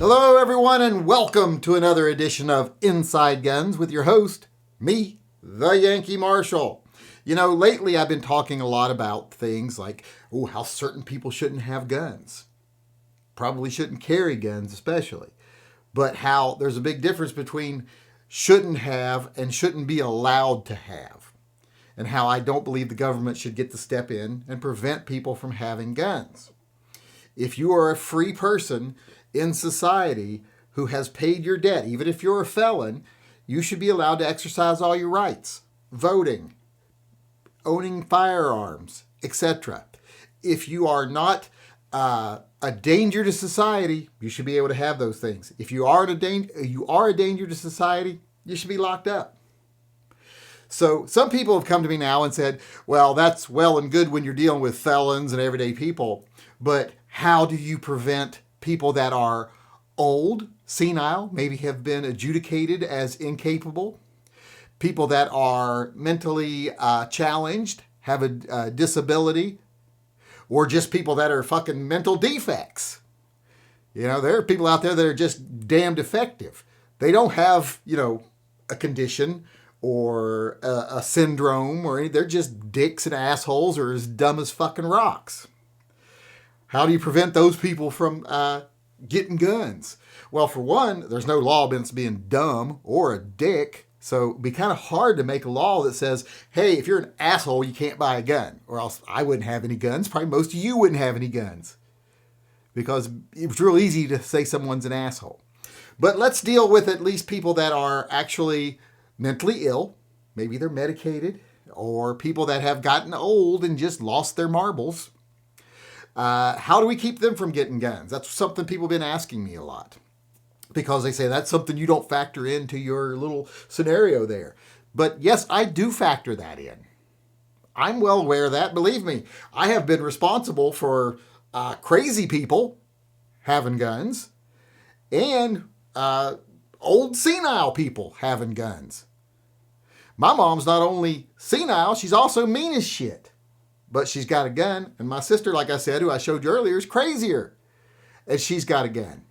Hello, everyone, and welcome to another edition of Inside Guns with your host, me, the Yankee Marshal. You know, lately I've been talking a lot about things like, how certain people shouldn't have guns. Probably shouldn't carry guns, especially. But how there's a big difference between shouldn't have and shouldn't be allowed to have. And how I don't believe the government should get to step in and prevent people from having guns. If you are a free person in society who has paid your debt, even if you're a felon, you should be allowed to exercise all your rights. Voting, owning firearms, etc. If you are not a danger to society, you should be able to have those things. If you are a danger to society, you should be locked up. So some people have come to me now and said, well, that's well and good when you're dealing with felons and everyday people, but how do you prevent people that are old, senile, maybe have been adjudicated as incapable, people that are mentally challenged, have a disability, or just people that are fucking mental defects? You know, there are people out there that are just damn defective. They don't have, a condition or a syndrome or anything. They're just dicks and assholes or as dumb as fucking rocks. How do you prevent those people from getting guns? Well, for one, there's no law against being dumb or a dick. So it'd be kind of hard to make a law that says, hey, if you're an asshole, you can't buy a gun. Or else I wouldn't have any guns. Probably most of you wouldn't have any guns. Because it's real easy to say someone's an asshole. But let's deal with at least people that are actually mentally ill. Maybe they're medicated. Or people that have gotten old and just lost their marbles. How do we keep them from getting guns? That's something people have been asking me a lot. Because they say that's something you don't factor into your little scenario there. But yes, I do factor that in. I'm well aware of that. Believe me, I have been responsible for crazy people having guns and old senile people having guns. My mom's not only senile, she's also mean as shit. But she's got a gun. And my sister, like I said, who I showed you earlier, is crazier. And she's got a gun.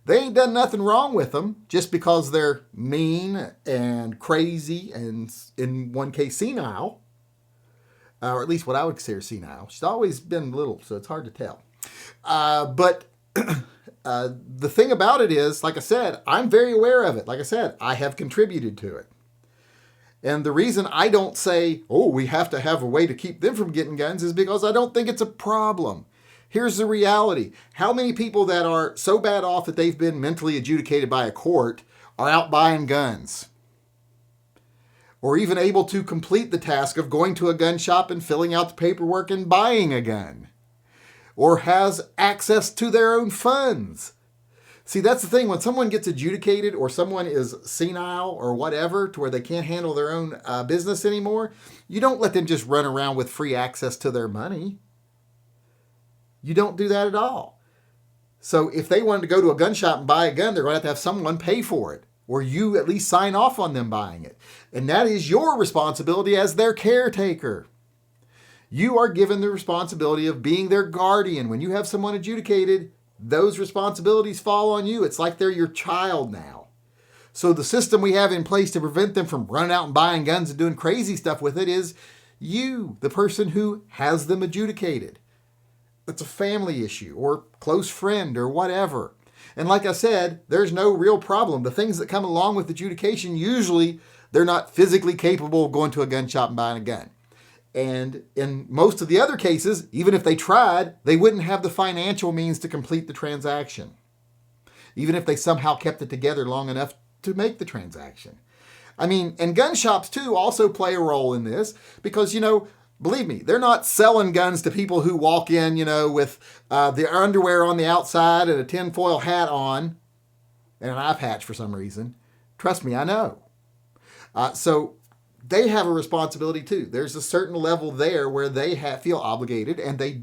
They ain't done nothing wrong with them just because they're mean and crazy and, in one case, senile. Or at least what I would consider senile. She's always been little, so it's hard to tell. But the thing about it is, like I said, I'm very aware of it. Like I said, I have contributed to it. And the reason I don't say, we have to have a way to keep them from getting guns is because I don't think it's a problem. Here's the reality. How many people that are so bad off that they've been mentally adjudicated by a court are out buying guns? Or even able to complete the task of going to a gun shop and filling out the paperwork and buying a gun? Or has access to their own funds? See, that's the thing. When someone gets adjudicated or someone is senile or whatever to where they can't handle their own business anymore, you don't let them just run around with free access to their money. You don't do that at all. So if they wanted to go to a gun shop and buy a gun, they're going to have someone pay for it. Or you at least sign off on them buying it. And that is your responsibility as their caretaker. You are given the responsibility of being their guardian. When you have someone adjudicated, those responsibilities fall on you. It's like they're your child now. So the system we have in place to prevent them from running out and buying guns and doing crazy stuff with it is you, the person who has them adjudicated. It's a family issue or close friend or whatever. And like I said, there's no real problem. The things that come along with adjudication, usually they're not physically capable of going to a gun shop and buying a gun. And in most of the other cases, even if they tried, they wouldn't have the financial means to complete the transaction. Even if they somehow kept it together long enough to make the transaction. I mean, and gun shops too also play a role in this because, believe me, they're not selling guns to people who walk in, with their underwear on the outside and a tinfoil hat on and an eye patch for some reason. Trust me, I know. So they have a responsibility too. There's a certain level there where they feel obligated and they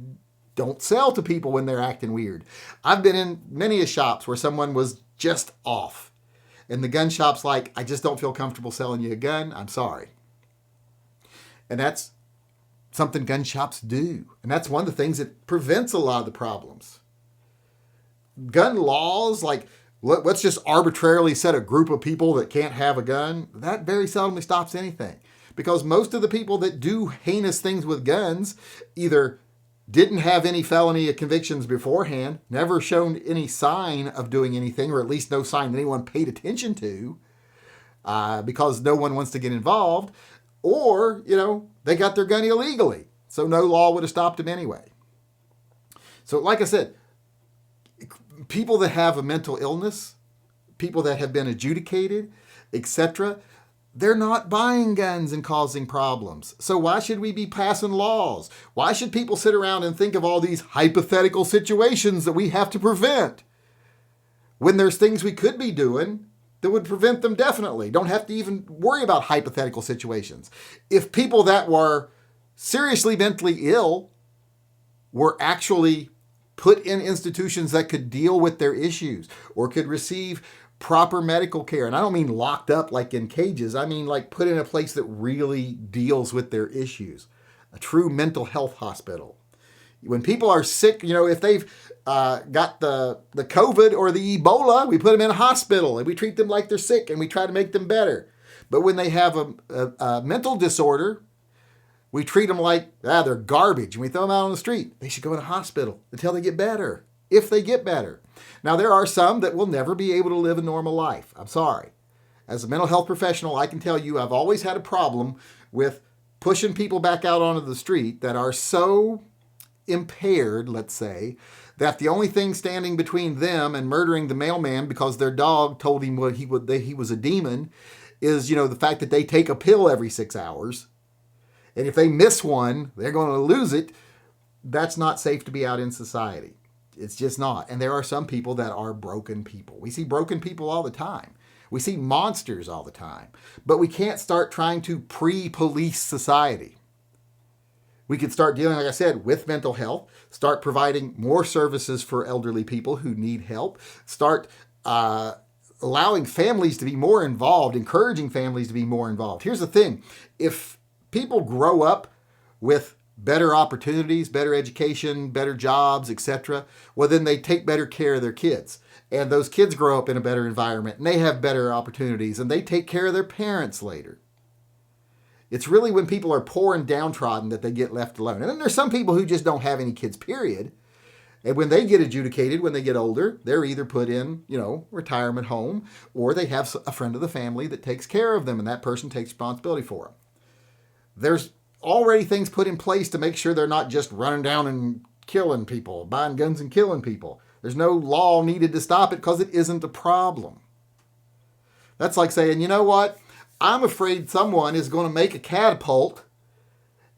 don't sell to people when they're acting weird. I've been in many a shops where someone was just off. And the gun shop's like, I just don't feel comfortable selling you a gun. I'm sorry. And that's something gun shops do. And that's one of the things that prevents a lot of the problems. gun laws, like let's just arbitrarily set a group of people that can't have a gun, that very seldomly stops anything. Because most of the people that do heinous things with guns either didn't have any felony convictions beforehand, never shown any sign of doing anything, or at least no sign anyone paid attention to, because no one wants to get involved, or, they got their gun illegally. So no law would have stopped them anyway. So like I said, people that have a mental illness, people that have been adjudicated, etc., they're not buying guns and causing problems. So why should we be passing laws? Why should people sit around and think of all these hypothetical situations that we have to prevent when there's things we could be doing that would prevent them definitely? Don't have to even worry about hypothetical situations. If people that were seriously mentally ill were actually put in institutions that could deal with their issues or could receive proper medical care. And I don't mean locked up like in cages. I mean like put in a place that really deals with their issues. A true mental health hospital. When people are sick, if they've got the COVID or the Ebola, we put them in a hospital and we treat them like they're sick and we try to make them better. But when they have a mental disorder, we treat them like they're garbage and we throw them out on the street. They should go in a hospital until they get better, if they get better. Now, there are some that will never be able to live a normal life. I'm sorry. As a mental health professional, I can tell you I've always had a problem with pushing people back out onto the street that are so impaired, let's say, that the only thing standing between them and murdering the mailman because their dog told him he was a demon is, the fact that they take a pill every 6 hours. And if they miss one, they're going to lose it. That's not safe to be out in society. It's just not. And there are some people that are broken people. We see broken people all the time. We see monsters all the time. But we can't start trying to pre-police society. We could start dealing, like I said, with mental health, start providing more services for elderly people who need help, start allowing families to be more involved, encouraging families to be more involved. Here's the thing. If people grow up with better opportunities, better education, better jobs, etc., well, then they take better care of their kids. And those kids grow up in a better environment, and they have better opportunities, and they take care of their parents later. It's really when people are poor and downtrodden that they get left alone. And then there's some people who just don't have any kids, period. And when they get adjudicated, when they get older, they're either put in, retirement home, or they have a friend of the family that takes care of them, and that person takes responsibility for them. There's already things put in place to make sure they're not just running down and killing people, buying guns and killing people. There's no law needed to stop it because it isn't a problem. That's like saying, you know what? I'm afraid someone is going to make a catapult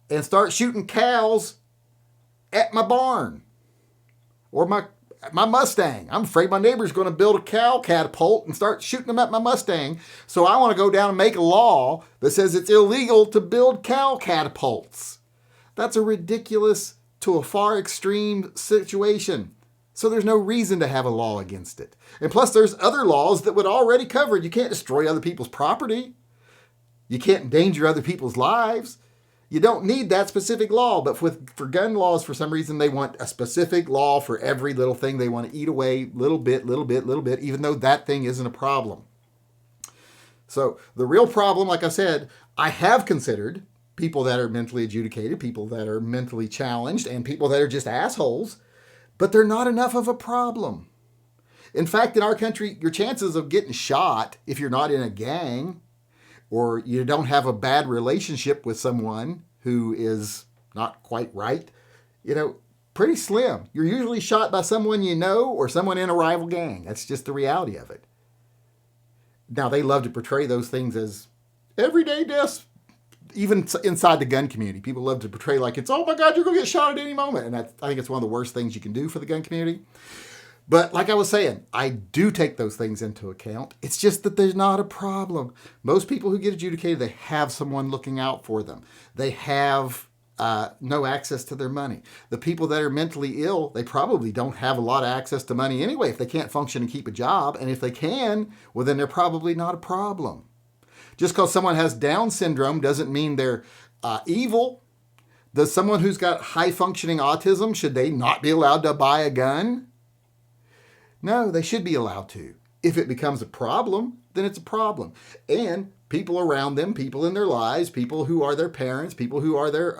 and start shooting cows at my barn or my Mustang. I'm afraid my neighbor's going to build a cow catapult and start shooting them at my Mustang. So I want to go down and make a law that says it's illegal to build cow catapults. That's a ridiculous to a far extreme situation. So there's no reason to have a law against it. And plus there's other laws that would already cover it. You can't destroy other people's property. You can't endanger other people's lives. You don't need that specific law. But for gun laws, for some reason, they want a specific law for every little thing. They want to eat away little bit, even though that thing isn't a problem. So the real problem, like I said, I have considered people that are mentally adjudicated, people that are mentally challenged, and people that are just assholes, but they're not enough of a problem. In fact, in our country, your chances of getting shot if you're not in a gang or you don't have a bad relationship with someone who is not quite right, pretty slim. You're usually shot by someone you know or someone in a rival gang. That's just the reality of it. Now, they love to portray those things as everyday deaths, even inside the gun community. People love to portray like it's, oh my God, you're going to get shot at any moment. And I think it's one of the worst things you can do for the gun community. But like I was saying, I do take those things into account. It's just that there's not a problem. Most people who get adjudicated, they have someone looking out for them. They have no access to their money. The people that are mentally ill, they probably don't have a lot of access to money anyway if they can't function and keep a job. And if they can, well, then they're probably not a problem. Just because someone has Down syndrome doesn't mean they're evil. Does someone who's got high functioning autism, should they not be allowed to buy a gun? No, they should be allowed to. If it becomes a problem, then it's a problem. And people around them, people in their lives, people who are their parents, people who are their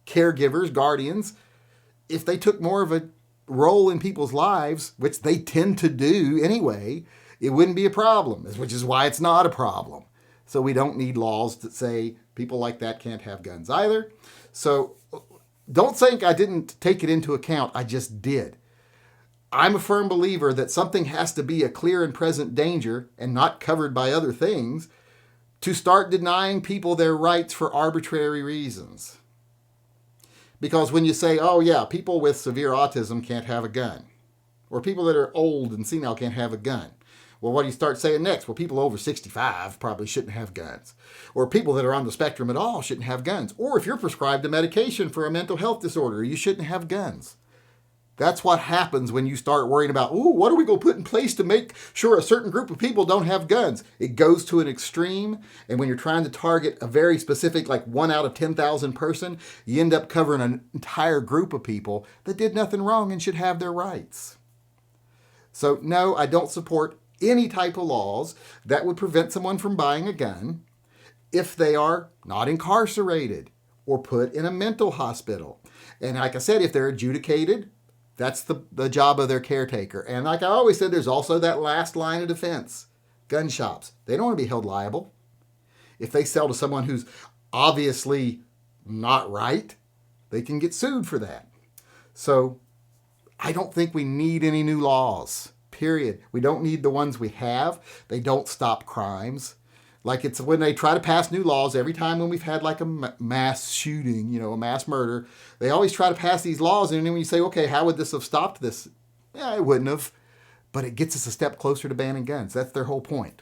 caregivers, guardians, if they took more of a role in people's lives, which they tend to do anyway, it wouldn't be a problem, which is why it's not a problem. So we don't need laws that say people like that can't have guns either. So don't think I didn't take it into account. I just did. I'm a firm believer that something has to be a clear and present danger and not covered by other things to start denying people their rights for arbitrary reasons. Because when you say, oh yeah, people with severe autism can't have a gun, or people that are old and senile can't have a gun, well, what do you start saying next? Well, people over 65 probably shouldn't have guns. Or people that are on the spectrum at all shouldn't have guns. Or if you're prescribed a medication for a mental health disorder, you shouldn't have guns. That's what happens when you start worrying about, what are we going to put in place to make sure a certain group of people don't have guns? It goes to an extreme, and when you're trying to target a very specific, like 1 out of 10,000 person, you end up covering an entire group of people that did nothing wrong and should have their rights. So no, I don't support any type of laws that would prevent someone from buying a gun if they are not incarcerated or put in a mental hospital. And like I said, if they're adjudicated, that's the job of their caretaker. And like I always said, there's also that last line of defense. Gun shops, they don't want to be held liable. If they sell to someone who's obviously not right, they can get sued for that. So I don't think we need any new laws, period. We don't need the ones we have. They don't stop crimes. Like it's when they try to pass new laws, every time when we've had like a mass shooting, a mass murder, they always try to pass these laws. And then when you say, okay, how would this have stopped this? Yeah, it wouldn't have. But it gets us a step closer to banning guns. That's their whole point.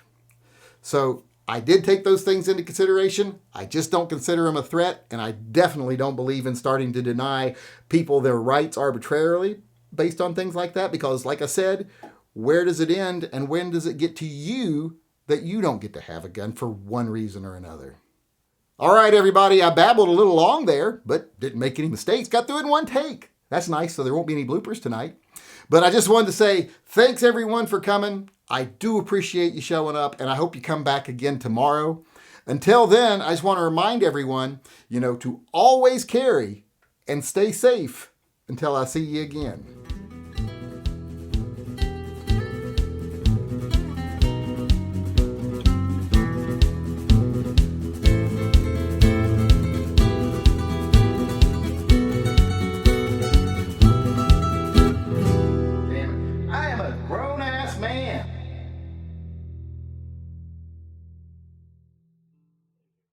So I did take those things into consideration. I just don't consider them a threat. And I definitely don't believe in starting to deny people their rights arbitrarily based on things like that. Because like I said, where does it end and when does it get to you that you don't get to have a gun for one reason or another? All right, everybody, I babbled a little long there, but didn't make any mistakes. Got through it in one take. That's nice, so there won't be any bloopers tonight. But I just wanted to say thanks, everyone, for coming. I do appreciate you showing up, and I hope you come back again tomorrow. Until then, I just want to remind everyone, to always carry and stay safe until I see you again. I am a grown-ass man.